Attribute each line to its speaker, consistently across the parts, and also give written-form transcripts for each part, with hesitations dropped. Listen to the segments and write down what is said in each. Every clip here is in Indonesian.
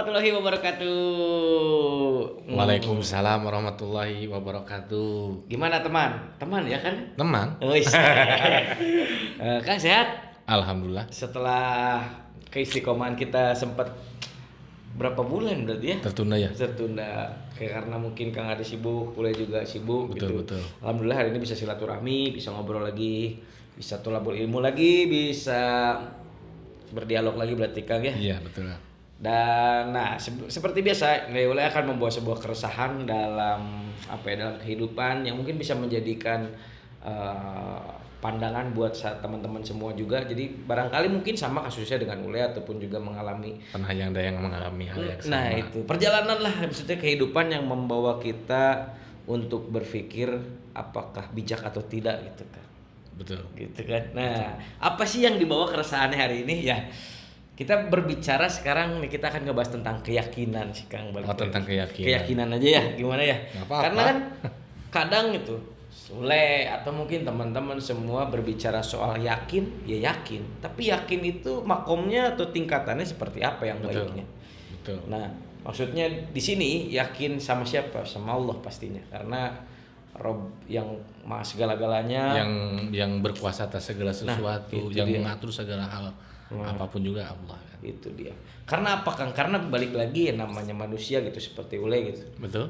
Speaker 1: warahmatullahi wabarakatuh.
Speaker 2: Waalaikumsalam warahmatullahi wabarakatuh.
Speaker 1: Gimana teman? Teman ya kan?
Speaker 2: Teman?
Speaker 1: Kang sehat?
Speaker 2: Alhamdulillah.
Speaker 1: Setelah keistiqomahan kita sempat berapa bulan berarti ya?
Speaker 2: Tertunda ya?
Speaker 1: Tertunda. Karena mungkin Kang ada sibuk, kuliah juga sibuk
Speaker 2: Betul,
Speaker 1: gitu.
Speaker 2: betul.
Speaker 1: Alhamdulillah hari ini bisa silaturahmi, bisa ngobrol lagi, bisa tolabul ilmu lagi, bisa berdialog lagi berarti Kang ya?
Speaker 2: Iya, betul.
Speaker 1: Dan nah seperti biasa Ngeule akan membawa sebuah keresahan dalam dalam kehidupan yang mungkin bisa menjadikan pandangan buat teman-teman semua juga. Jadi barangkali mungkin sama kasusnya dengan Ule ataupun juga mengalami
Speaker 2: Pernah yang ada yang mengalami hal yang sama.
Speaker 1: Nah itu perjalanan lah, maksudnya kehidupan yang membawa kita untuk berpikir apakah bijak atau tidak gitu kan.
Speaker 2: Betul.
Speaker 1: Gitu kan. Nah, apa sih yang dibawa keresahannya hari ini ya? Kita berbicara sekarang nih, kita akan ngebahas tentang keyakinan sih Kang.
Speaker 2: Tentang keyakinan.
Speaker 1: Keyakinan aja ya, gimana ya?
Speaker 2: Nggak apa-apa.
Speaker 1: Karena kan kadang itu Sule atau mungkin teman-teman semua berbicara soal yakin, ya yakin. Tapi yakin itu makomnya atau tingkatannya seperti apa yang
Speaker 2: Betul.
Speaker 1: baiknya?
Speaker 2: Betul.
Speaker 1: Nah, maksudnya di sini yakin sama siapa? Sama Allah pastinya. Karena Rob yang maha segala-galanya,
Speaker 2: yang berkuasa atas segala sesuatu, yang
Speaker 1: dia.
Speaker 2: mengatur segala hal, apapun juga Allah kan.
Speaker 1: Itu dia. Karena apa Kang? Karena balik lagi ya namanya manusia gitu, seperti Ule gitu.
Speaker 2: Betul.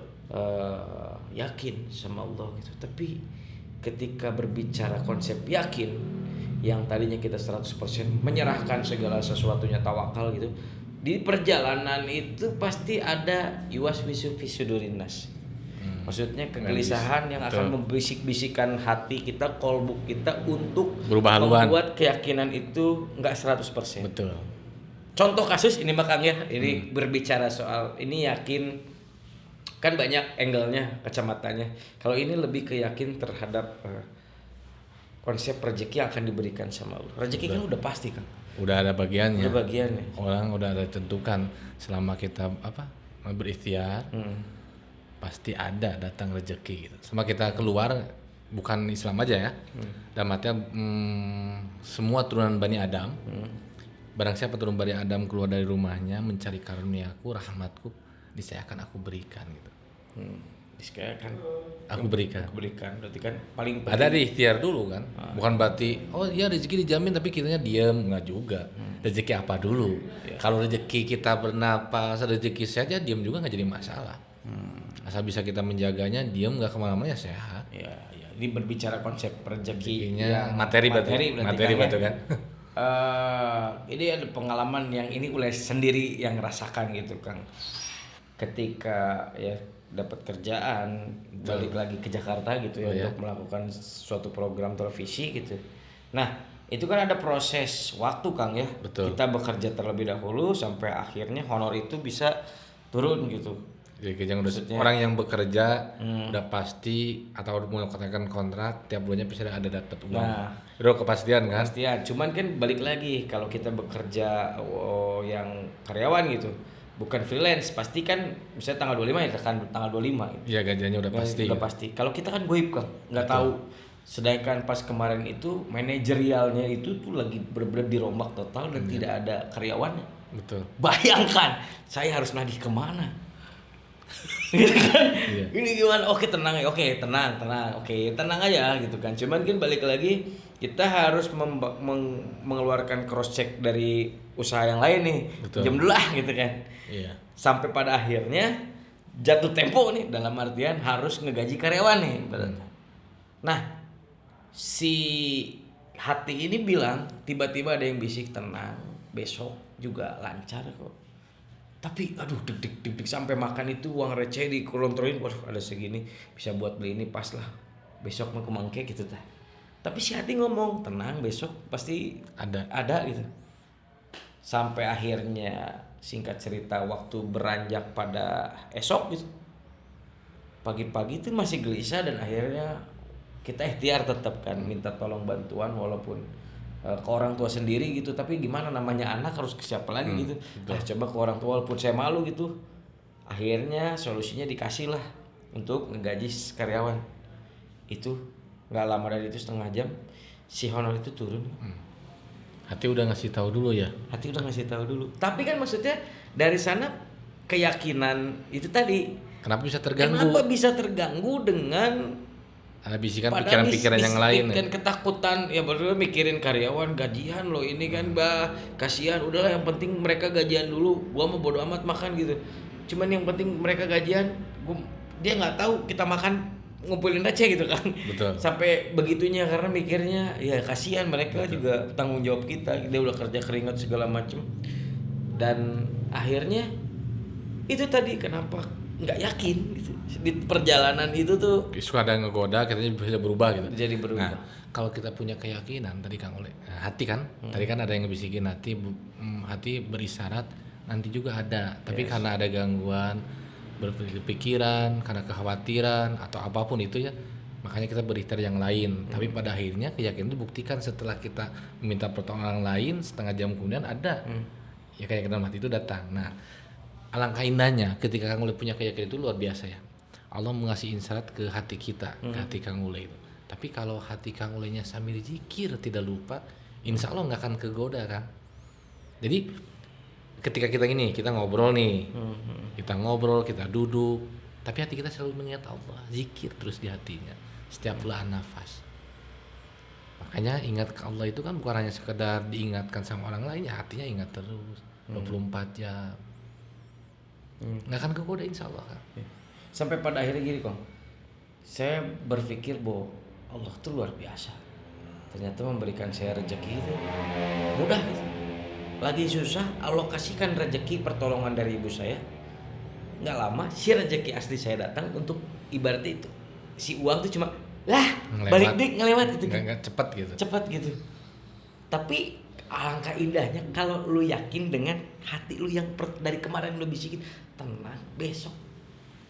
Speaker 1: Yakin sama Allah gitu. Tapi ketika berbicara konsep yakin yang tadinya kita 100% menyerahkan segala sesuatunya, tawakal gitu. Di perjalanan itu pasti ada yuwaswisu fi sudurinas. Maksudnya kegelisahan yang akan membisik-bisikan hati kita, kolbu kita untuk
Speaker 2: Berubah haluan.
Speaker 1: membuat keyakinan itu enggak 100%.
Speaker 2: Betul.
Speaker 1: Contoh kasus ini Kang ya, ini berbicara soal ini yakin kan banyak angle-nya, kacamatanya. Kalau ini lebih ke yakin terhadap konsep rezeki yang akan diberikan sama Allah. Rezeki kan udah pasti kan.
Speaker 2: Udah ada bagiannya.
Speaker 1: Udah bagiannya.
Speaker 2: Orang udah ada tentukan selama kita berikhtiar. Pasti ada datang rezeki gitu. Sama kita keluar, bukan Islam aja ya. Dalam artinya semua turunan Bani Adam. Barang siapa turun Bani Adam keluar dari rumahnya mencari karuniaku, rahmatku, niscaya akan aku berikan gitu.
Speaker 1: Disekakan
Speaker 2: Aku berikan.
Speaker 1: berarti kan paling
Speaker 2: Ada di ikhtiar dulu kan. Bukan berarti oh iya rezeki dijamin tapi kitanya diam, enggak juga. Rezeki apa dulu? Kalau rezeki kita bernapas, rezeki sehat ya diam juga enggak jadi masalah. Asal bisa kita menjaganya, diam nggak kemana-mana ya sehat.
Speaker 1: Ya. Ini berbicara konsep rezekinya
Speaker 2: yang materi betul kan.
Speaker 1: Ini ada pengalaman yang ini Ule sendiri yang rasakan gitu Kang. Ketika ya dapat kerjaan, balik lagi ke Jakarta gitu ya untuk melakukan suatu program televisi gitu. Nah, itu kan ada proses waktu Kang ya.
Speaker 2: Betul.
Speaker 1: Kita bekerja terlebih dahulu sampai akhirnya honor itu bisa turun gitu.
Speaker 2: Jadi orang yang bekerja udah pasti atau mau katakan kontrak tiap bulannya pasti ada dapat uang.
Speaker 1: Nah,
Speaker 2: itu kepastian kan?
Speaker 1: Pastian. Cuman kan balik lagi kalau kita bekerja yang karyawan gitu, bukan freelance, pasti kan misalnya tanggal 25 ya kan tanggal 25 gitu.
Speaker 2: Iya gajinya udah pasti.
Speaker 1: Udah pasti. Kalau kita kan goib kan, nggak tahu. Sedangkan pas kemarin itu manajerialnya itu tuh lagi bener-bener dirombak total dan tidak ada karyawannya.
Speaker 2: Betul.
Speaker 1: Bayangkan, saya harus nagih kemana? Gitu kan?
Speaker 2: Iya.
Speaker 1: Ini gimana? Oke tenang ya, oke tenang. Oke tenang aja gitu kan. Cuman kan balik lagi kita harus mengeluarkan cross check dari usaha yang lain nih.
Speaker 2: Betul.
Speaker 1: Jam dulu gitu kan.
Speaker 2: Iya.
Speaker 1: Sampai pada akhirnya jatuh tempo nih dalam artian harus ngegaji karyawan nih. Nah, si hati ini bilang tiba-tiba ada yang bisik tenang, besok juga lancar kok. Tapi aduh deg sampai makan itu uang receh dikelontroin, waduh ada segini bisa buat beli ini pas lah. Besok mau kemangke gitu tah. Tapi si hati ngomong, tenang besok pasti ada gitu. Sampai akhirnya singkat cerita waktu beranjak pada esok gitu. Pagi-pagi itu masih gelisah dan akhirnya kita ikhtiar tetap kan minta tolong bantuan walaupun ke orang tua sendiri gitu, tapi gimana namanya anak harus ke siapa lagi gitu. Nah, coba ke orang tua walaupun saya malu gitu. Akhirnya solusinya dikasih lah untuk ngegaji karyawan. Itu nggak lama dari itu setengah jam si honor itu turun.
Speaker 2: Hati udah ngasih tahu dulu ya.
Speaker 1: Hati udah ngasih tahu dulu. Tapi kan maksudnya dari sana keyakinan itu tadi.
Speaker 2: Kenapa bisa terganggu?
Speaker 1: Kenapa bisa terganggu dengan
Speaker 2: Ada bisikan
Speaker 1: padahal
Speaker 2: pikiran-pikiran yang lain.
Speaker 1: dan ketakutan ya berdua mikirin karyawan gajian loh ini kan kasihan udahlah yang penting mereka gajian dulu gua mau bodo amat makan gitu cuman yang penting mereka gajian dia nggak tahu kita makan ngumpulin aja gitu kan.
Speaker 2: Betul.
Speaker 1: Sampai begitunya karena mikirnya ya kasihan mereka juga tanggung jawab kita udah kerja keringat segala macem dan akhirnya itu tadi kenapa nggak yakin gitu di perjalanan itu tuh
Speaker 2: Suka ada yang ngegoda, kita bisa berubah gitu.
Speaker 1: jadi berubah.
Speaker 2: Nah, kalau kita punya keyakinan tadi Kang Ule, hati kan, tadi kan ada yang ngebisikin hati berisyarat nanti juga ada, tapi karena ada gangguan berpikiran, karena kekhawatiran atau apapun itu ya, makanya kita berikhtiar yang lain. Tapi pada akhirnya keyakinan itu buktikan setelah kita meminta pertolongan orang lain, setengah jam kemudian ada, ya keyakinan hati itu datang. Nah, alangkah indahnya ketika Kang Ule punya keyakinan itu luar biasa ya. Allah mengasih isyarat ke hati kita, ke hati Kang Ule itu. Tapi kalau hati Kang Ulenya sambil zikir tidak lupa, insya Allah nggak akan kegoda Kang. Jadi ketika kita ngobrol nih, kita ngobrol, kita duduk, tapi hati kita selalu mengingat Allah, zikir terus di hatinya, setiap belahan nafas. Makanya ingat ke Allah itu kan bukan hanya sekedar diingatkan sama orang lain, ya hatinya ingat terus, 24 jam. Nggak akan kegoda insya Allah Kang.
Speaker 1: Sampai pada akhirnya gini Kong, saya berpikir bahwa Allah tuh luar biasa. Ternyata memberikan saya rezeki itu mudah gitu. Lagi susah Allah kasihkan rezeki pertolongan dari ibu saya. Nggak lama si rezeki asli saya datang untuk ibaratnya itu. Si uang tuh cuma balik dik ngelewat gitu kan.
Speaker 2: Nggak cepat gitu.
Speaker 1: Cepat gitu. Tapi alangkah indahnya kalau lu yakin dengan hati lu yang dari kemarin lu bisikin tenang besok.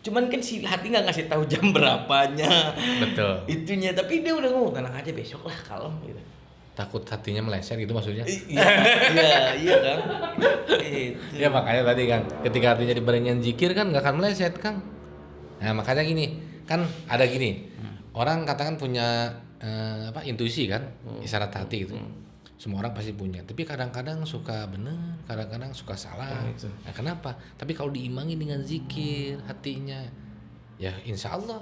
Speaker 1: Cuman kan si hati nggak ngasih tahu jam berapanya.
Speaker 2: Betul.
Speaker 1: Itunya tapi dia udah ngomong tenang aja besok lah kalem gitu.
Speaker 2: Takut hatinya meleset gitu maksudnya.
Speaker 1: Iya kan. Itu.
Speaker 2: Ya makanya tadi kan ketika hatinya dibarengan zikir kan nggak akan meleset Kang. Nah makanya gini kan ada gini orang katakan punya intuisi kan isyarat hati itu. Semua orang pasti punya, tapi kadang-kadang suka benar, kadang-kadang suka salah. Nah, kenapa? Tapi kalau diimbangi dengan zikir hatinya, ya insya Allah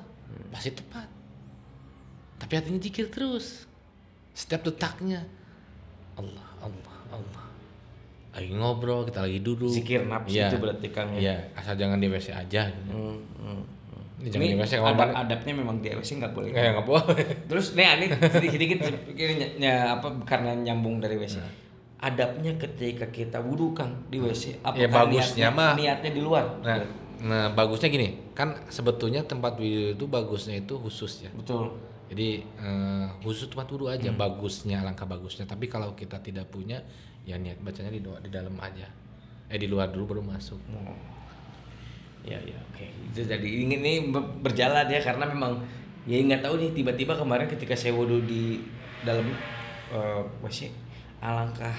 Speaker 2: pasti tepat. Tapi hatinya zikir terus, setiap detaknya Allah, Allah, Allah. Lagi ngobrol, kita lagi duduk.
Speaker 1: Zikir nafsu itu berarti Kang ya.
Speaker 2: Iya, asal jangan di WC aja. Ini jangan di WC
Speaker 1: adabnya memang di WC nggak boleh.
Speaker 2: Nggak boleh.
Speaker 1: Terus ini sedikit karena nyambung dari WC. Adabnya ketika kita wudhu Kang di WC, apakah
Speaker 2: ya, bagusnya
Speaker 1: niatnya di luar?
Speaker 2: Nah, bagusnya gini, kan sebetulnya tempat wudhu itu bagusnya itu khusus ya.
Speaker 1: Betul.
Speaker 2: Jadi khusus tempat wudhu aja bagusnya, alangkah bagusnya. Tapi kalau kita tidak punya, ya niat bacanya di dalam aja. Di luar dulu baru masuk.
Speaker 1: Ya oke. Itu jadi ini berjalan ya karena memang ya nggak tahu nih tiba-tiba kemarin ketika saya wudhu di dalam WC alangkah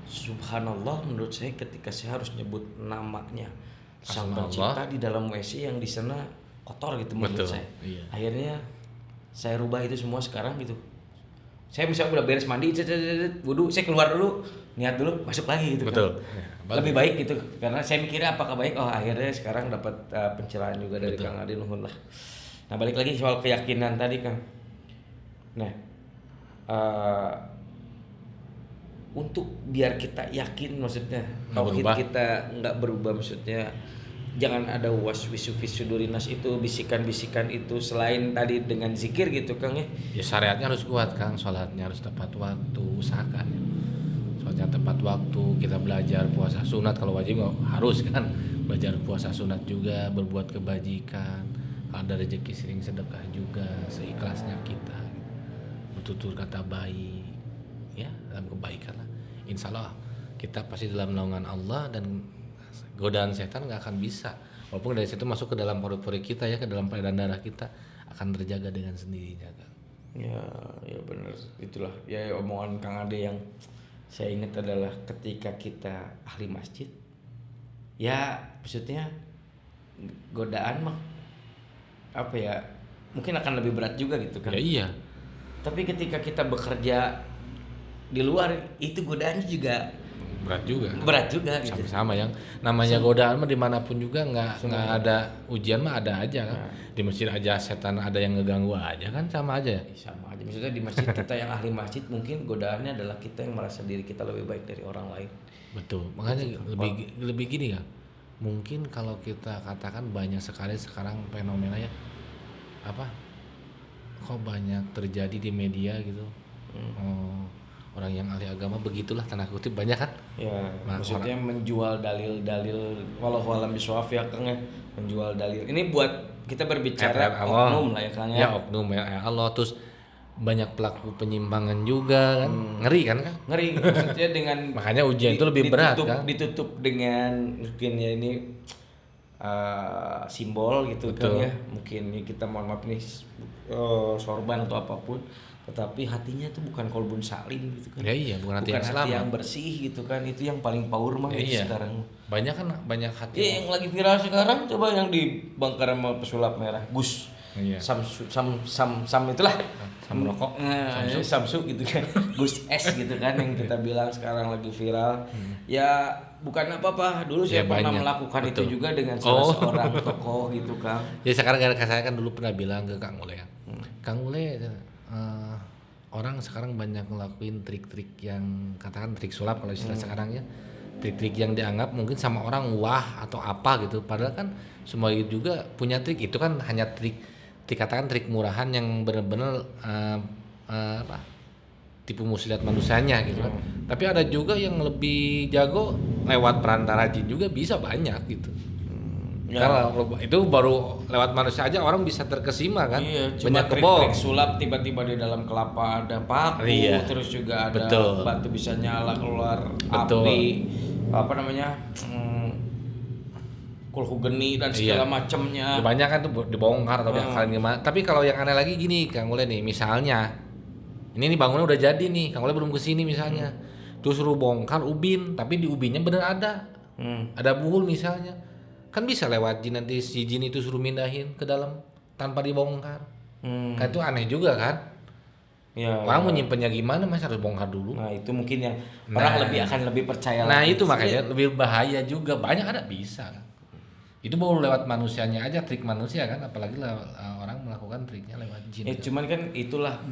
Speaker 1: subhanallah menurut saya ketika saya harus nyebut namanya Sang Pencipta di dalam WC yang di sana kotor gitu menurut saya.
Speaker 2: Iya.
Speaker 1: Akhirnya saya rubah itu semua sekarang gitu. Saya misalnya udah beres mandi, wudhu, saya keluar dulu, niat dulu, masuk lagi gitu.
Speaker 2: Betul.
Speaker 1: Kan. Lebih baik gitu, karena saya mikirnya apakah baik, akhirnya sekarang dapat pencerahan juga dari Kang Adi nuhun lah. Nah balik lagi soal keyakinan tadi Kang. Nah, untuk biar kita yakin maksudnya, tauhid kita nggak berubah maksudnya, jangan ada waswisu fisudurinas itu bisikan-bisikan itu selain tadi dengan zikir gitu Kang ya.
Speaker 2: Ya syariatnya harus kuat Kang, sholatnya harus tepat waktu, usahakan ya. Sholatnya tepat waktu, kita belajar puasa sunat kalau wajib harus kan, belajar puasa sunat juga, berbuat kebajikan, ada rezeki sering sedekah juga, seikhlasnya kita, bertutur kata baik, ya dalam kebaikan lah. Insya Allah kita pasti dalam naungan Allah dan godaan setan nggak akan bisa, walaupun dari situ masuk ke dalam paru-paru kita ya, ke dalam peredaran darah kita akan terjaga dengan sendirinya kan.
Speaker 1: Ya benar itulah ya omongan Kang Ade yang saya ingat adalah ketika kita ahli masjid ya maksudnya godaan mah apa ya mungkin akan lebih berat juga gitu kan.
Speaker 2: Ya iya.
Speaker 1: Tapi ketika kita bekerja di luar itu godaannya juga
Speaker 2: berat juga.
Speaker 1: Berat juga gitu.
Speaker 2: Sama-sama yang namanya godaan mah dimanapun juga nggak ada ujian mah ada aja kan. Di masjid aja setan ada yang ngeganggu aja kan sama aja.
Speaker 1: Sama aja. Maksudnya di masjid kita yang ahli masjid mungkin godaannya adalah kita yang merasa diri kita lebih baik dari orang lain.
Speaker 2: Betul. Makanya lebih gini ya. Mungkin kalau kita katakan banyak sekali sekarang fenomenanya apa? Kok banyak terjadi di media gitu. Orang yang ahli agama begitulah tanda kutip banyak kan?
Speaker 1: Ya, maksudnya menjual dalil-dalil walau alam bisawab ya Kang ya, menjual dalil. Ini buat kita berbicara oknum lah ya Kang ya.
Speaker 2: Ya oknum ya Allah, terus banyak pelaku penyimpangan juga kan. Ngeri kan?
Speaker 1: Ngeri maksudnya dengan
Speaker 2: makanya ujian itu lebih berat kan.
Speaker 1: Ditutup dengan mungkin ya ini simbol gitu. Betul. Kan ya. Mungkin kita mohon maaf nih sorban atau apapun. Tetapi hatinya itu bukan kolbun salim gitu kan.
Speaker 2: Ya iya, bukan hati
Speaker 1: yang bersih gitu kan. Itu yang paling power mah
Speaker 2: iya.
Speaker 1: sekarang.
Speaker 2: Banyak hati.
Speaker 1: Iya, yang lagi viral sekarang coba yang dibongkar sama pesulap merah. Gus. Iya. Sam itulah.
Speaker 2: Sam rokok.
Speaker 1: Samsu gitu kan. Gus S gitu kan yang kita bilang sekarang lagi viral. Ya bukan apa-apa. Dulu saya pernah melakukan itu juga dengan salah seorang tokoh gitu Kang.
Speaker 2: Ya sekarang saya kan dulu pernah bilang ke Kang Ule. Kang Ule orang sekarang banyak ngelakuin trik-trik yang katakan trik sulap kalau istilah sekarang ya, trik-trik yang dianggap mungkin sama orang wah atau apa gitu, padahal kan semua itu juga punya trik. Itu kan hanya trik dikatakan trik murahan yang benar-benar tipu muslihat manusianya gitu kan. Tapi ada juga yang lebih jago lewat perantara jin juga bisa banyak gitu. Ya. Kalau itu baru lewat manusia aja orang bisa terkesima kan.
Speaker 1: Iya, banyak trik sulap tiba-tiba di dalam kelapa ada paku, terus juga ada batu bisa nyala keluar api, apa namanya, kulhu geni dan segala macamnya.
Speaker 2: Banyak kan tuh dibongkar atau kalian gimana. Tapi kalau yang aneh lagi gini, Kang Ule nih, misalnya ini bangunnya udah jadi nih, Kang Ule belum kesini misalnya, terus suruh bongkar ubin, tapi di ubinnya bener ada buhul misalnya. Kan bisa lewat jin, nanti si jin itu suruh mindahin ke dalam tanpa dibongkar. Kan itu aneh juga kan. Ya, orang mau nyimpennya gimana, masa harus bongkar dulu.
Speaker 1: Nah itu mungkin yang orang akan lebih percaya.
Speaker 2: Nah itu makanya lebih bahaya juga. Banyak ada bisa kan. Itu baru lewat manusianya aja, trik manusia kan, apalagi orang melakukan triknya lewat jin.
Speaker 1: Cuman kan itulah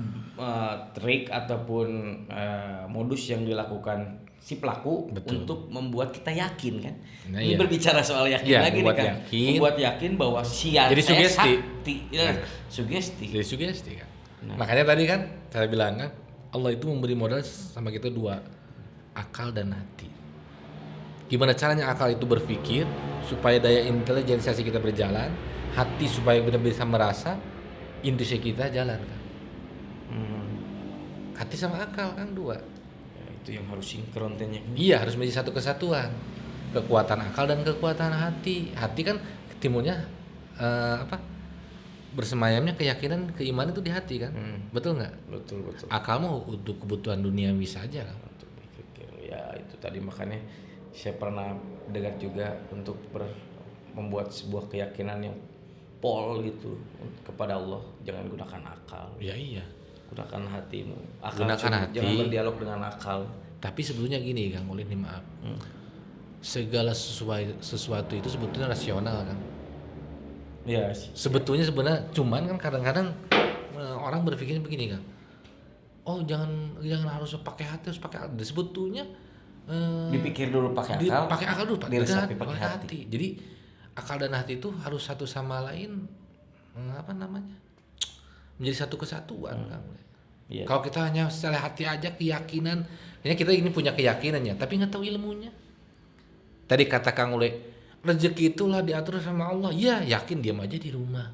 Speaker 1: trik ataupun modus yang dilakukan si pelaku. Betul. Untuk membuat kita yakin kan. Nah, ini berbicara soal yakin lagi nih kan. Membuat yakin bahwa
Speaker 2: jadi sugesti.
Speaker 1: Sugesti.
Speaker 2: Jadi sugesti kan. Nah. Makanya tadi kan saya bilang kan Allah itu memberi modal sama kita dua, akal dan hati. Gimana caranya akal itu berpikir supaya daya intelijensiasi kita berjalan, hati supaya benar bisa merasa, intuisi kita jalan kan. Hati sama akal kan dua.
Speaker 1: Itu yang harus sinkron tehnya.
Speaker 2: Iya, harus menjadi satu kesatuan. Kekuatan akal dan kekuatan hati. Hati kan timbulnya bersemayamnya keyakinan, keimanan itu di hati kan. Betul nggak?
Speaker 1: Betul.
Speaker 2: Akal mah untuk kebutuhan duniawi saja kan.
Speaker 1: Untuk berpikir. Ya itu tadi makanya saya pernah dengar juga untuk membuat sebuah keyakinan yang pol gitu kepada Allah, jangan gunakan akal.
Speaker 2: Ya iya.
Speaker 1: Gunakan hatimu.
Speaker 2: Gunakan hati.
Speaker 1: Jangan berdialog dengan akal.
Speaker 2: Tapi sebetulnya gini Kang Ulin, maaf. Segala sesuatu itu sebetulnya rasional kan.
Speaker 1: Ya.
Speaker 2: Sebetulnya cuman kan kadang-kadang orang berpikirnya begini kan. Oh jangan harus pakai hati, harus pakai akal. Sebetulnya
Speaker 1: dipikir dulu pakai akal.
Speaker 2: Pakai akal dulu, pakai
Speaker 1: hati.
Speaker 2: Jadi akal dan hati itu harus satu sama lain menjadi satu kesatuan Kang. Yeah. Kalau kita hanya secara hati aja keyakinan, kita ini punya keyakinannya, tapi nggak tahu ilmunya. Tadi kata Kang Ule, rezeki itulah diatur sama Allah. Ya yakin diam aja di rumah.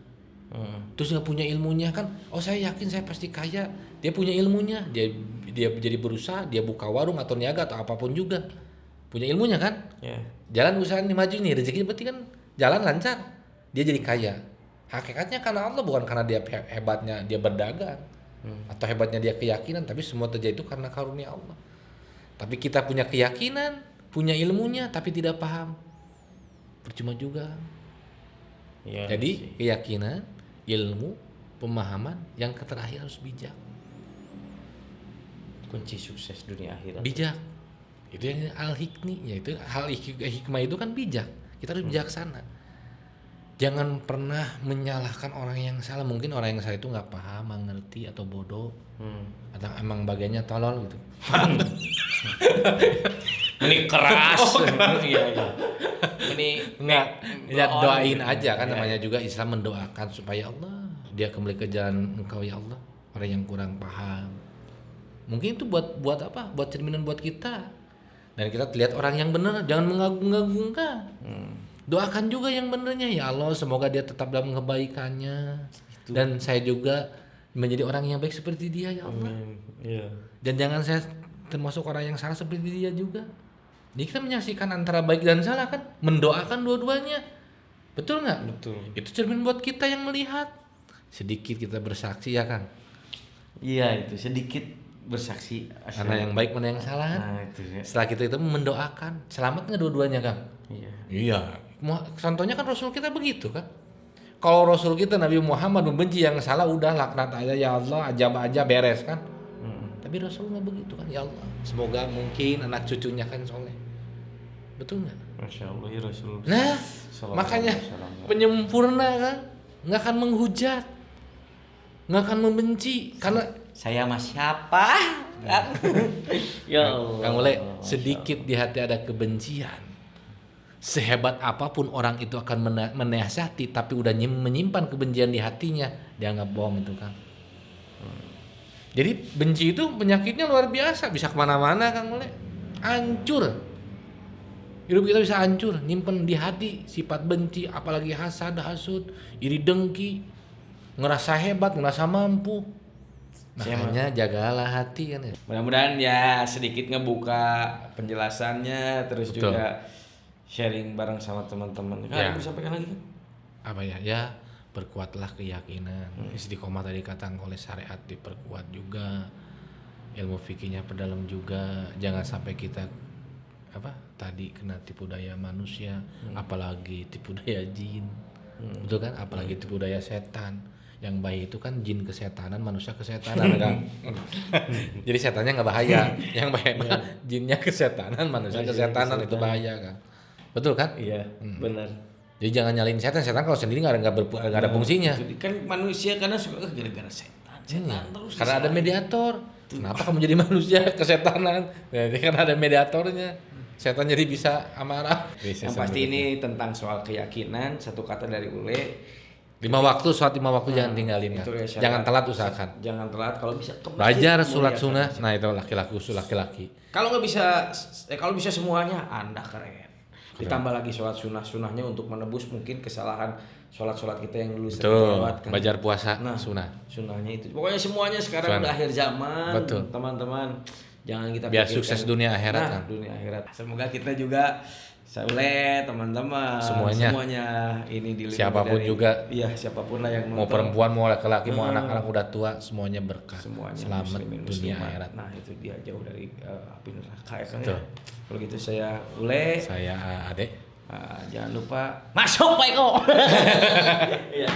Speaker 2: Terus nggak punya ilmunya kan? Oh saya yakin saya pasti kaya. Dia punya ilmunya, dia jadi berusaha, dia buka warung atau niaga atau apapun juga, punya ilmunya kan? Yeah. Jalan usaha ini maju nih, rezeki berarti kan jalan lancar, dia jadi kaya. Hakikatnya karena Allah, bukan karena dia hebatnya dia berdagang atau hebatnya dia keyakinan, tapi semua terjadi itu karena karunia Allah. Tapi kita punya keyakinan, punya ilmunya, tapi tidak paham, percuma juga. Ya, jadi keyakinan, ilmu, pemahaman, yang terakhir harus bijak.
Speaker 1: Kunci sukses dunia akhirat.
Speaker 2: Bijak. Itu yang al-hikmi, yaitu hikmah itu kan bijak. Kita harus bijaksana. Jangan pernah menyalahkan orang yang salah. Mungkin orang yang salah itu nggak paham, nggak ngerti atau bodoh, atau emang bagiannya tolol gitu.
Speaker 1: Ini keras. Iya. Ini
Speaker 2: Enggak, ya
Speaker 1: blow on
Speaker 2: doain
Speaker 1: gitu.
Speaker 2: aja kan,
Speaker 1: Iya,
Speaker 2: namanya juga Islam mendoakan supaya Allah dia kembali ke jalan Engkau ya Allah. Orang yang kurang paham. Mungkin itu buat apa? Buat cerminan buat kita. Dan kita lihat orang yang benar, jangan mengagung-agungkan. Doakan juga yang benernya, ya Allah semoga dia tetap dalam kebaikannya. Dan saya juga menjadi orang yang baik seperti dia ya Allah.
Speaker 1: Iya.
Speaker 2: Dan jangan saya termasuk orang yang salah seperti dia juga. Jadi kita menyaksikan antara baik dan salah kan, mendoakan dua-duanya. Betul nggak?
Speaker 1: Betul.
Speaker 2: Itu cermin buat kita yang melihat. Sedikit kita bersaksi ya kan.
Speaker 1: Iya, itu sedikit bersaksi
Speaker 2: Mana yang baik, mana yang salah.
Speaker 1: Nah, itu ya.
Speaker 2: Setelah kita itu mendoakan, selamat nggak dua-duanya kan?
Speaker 1: Iya.
Speaker 2: Iya. Contohnya kan Rasul kita begitu kan. Kalau Rasul kita Nabi Muhammad membenci yang salah, udah laknat aja ya Allah, ajab aja beres kan. Tapi Rasul nggak begitu kan, ya Allah. Semoga mungkin anak cucunya kan soleh. Betul nggak?
Speaker 1: Masya Allah ya Rasul.
Speaker 2: Nah,
Speaker 1: Sallallahu
Speaker 2: makanya
Speaker 1: alaihi wasallam.
Speaker 2: penyempurna kan, nggak akan menghujat, nggak akan membenci, karena
Speaker 1: Saya mah siapa? Ya Allah.
Speaker 2: Kang Ule, sedikit di hati ada kebencian. Sehebat apapun orang itu akan menasihati, tapi udah menyimpan kebencian di hatinya, dianggap bohong itu kan. Jadi benci itu penyakitnya luar biasa, bisa kemana-mana Kang Ule, hancur. Hidup kita bisa hancur, nyimpen di hati sifat benci, apalagi hasad, hasud, iri dengki, ngerasa hebat, ngerasa mampu. Makanya jagalah hati kan ya.
Speaker 1: Mudah-mudahan ya sedikit ngebuka penjelasannya, terus
Speaker 2: Betul.
Speaker 1: juga sharing bareng sama teman-teman. Kan
Speaker 2: Ya.
Speaker 1: bisa sampaikan lagi kan?
Speaker 2: Apa ya? Ya perkuatlah keyakinan. Istiqomah tadi kata oleh syariat diperkuat juga. Ilmu fikihnya perdalam juga. Jangan sampai kita tadi kena tipu daya manusia, apalagi tipu daya jin. Betul kan? Apalagi tipu daya setan. Yang baik itu kan jin kesetanan, manusia kesetanan kan. Jadi setannya nggak bahaya, yang bahaya mah jinnya kesetanan, manusia kesetanan itu bahaya kan. Betul kan?
Speaker 1: Iya, benar.
Speaker 2: Jadi jangan nyalain setan kalau sendiri nggak ada fungsinya.
Speaker 1: Kan manusia karena suka gara-gara setan terus.
Speaker 2: Karena ada mediator. Kenapa kamu jadi manusia kesetanan? Jadi kan ada mediatornya. Setan jadi bisa amarah.
Speaker 1: Yang pasti ini tentang soal keyakinan, satu kata dari Ule.
Speaker 2: 5 waktu, sholat 5 waktu jangan tinggalin kan.
Speaker 1: Ya,
Speaker 2: Jangan telat usahakan.
Speaker 1: Jangan telat, kalau bisa ke masjid,
Speaker 2: Belajar sholat
Speaker 1: muliakan
Speaker 2: sunnah.
Speaker 1: masjid.
Speaker 2: Nah itu laki-laki.
Speaker 1: Kalau nggak bisa, kalau bisa semuanya, Anda keren. Ditambah lagi sholat sunnahnya untuk menebus mungkin kesalahan sholat kita yang dulu sering
Speaker 2: Betul.
Speaker 1: lewatkan.
Speaker 2: Belajar puasa
Speaker 1: Nah,
Speaker 2: sunnah.
Speaker 1: Sunnahnya itu. Pokoknya semuanya sekarang
Speaker 2: Sunnah.
Speaker 1: udah akhir zaman,
Speaker 2: Betul.
Speaker 1: teman-teman. Jangan kita
Speaker 2: Biar
Speaker 1: pikirkan-
Speaker 2: sukses dunia akhirat
Speaker 1: Nah,
Speaker 2: kan.
Speaker 1: dunia akhirat. Semoga kita juga Saule, teman-teman,
Speaker 2: Semuanya
Speaker 1: ini dilihat
Speaker 2: siapapun
Speaker 1: dari-
Speaker 2: juga.
Speaker 1: Iya, siapapun lah yang
Speaker 2: Mau
Speaker 1: nonton.
Speaker 2: perempuan, mau laki-laki, mau anak-anak udah tua, semuanya berkah.
Speaker 1: Semuanya
Speaker 2: Selamat
Speaker 1: muslimin,
Speaker 2: dunia
Speaker 1: muslimat.
Speaker 2: akhirat.
Speaker 1: Nah, itu dia jauh dari api neraka ya kan.
Speaker 2: Betul.
Speaker 1: Ya. Kalau gitu saya Ule.
Speaker 2: Saya Ade.
Speaker 1: Jangan lupa masuk Pak Eko. Iya.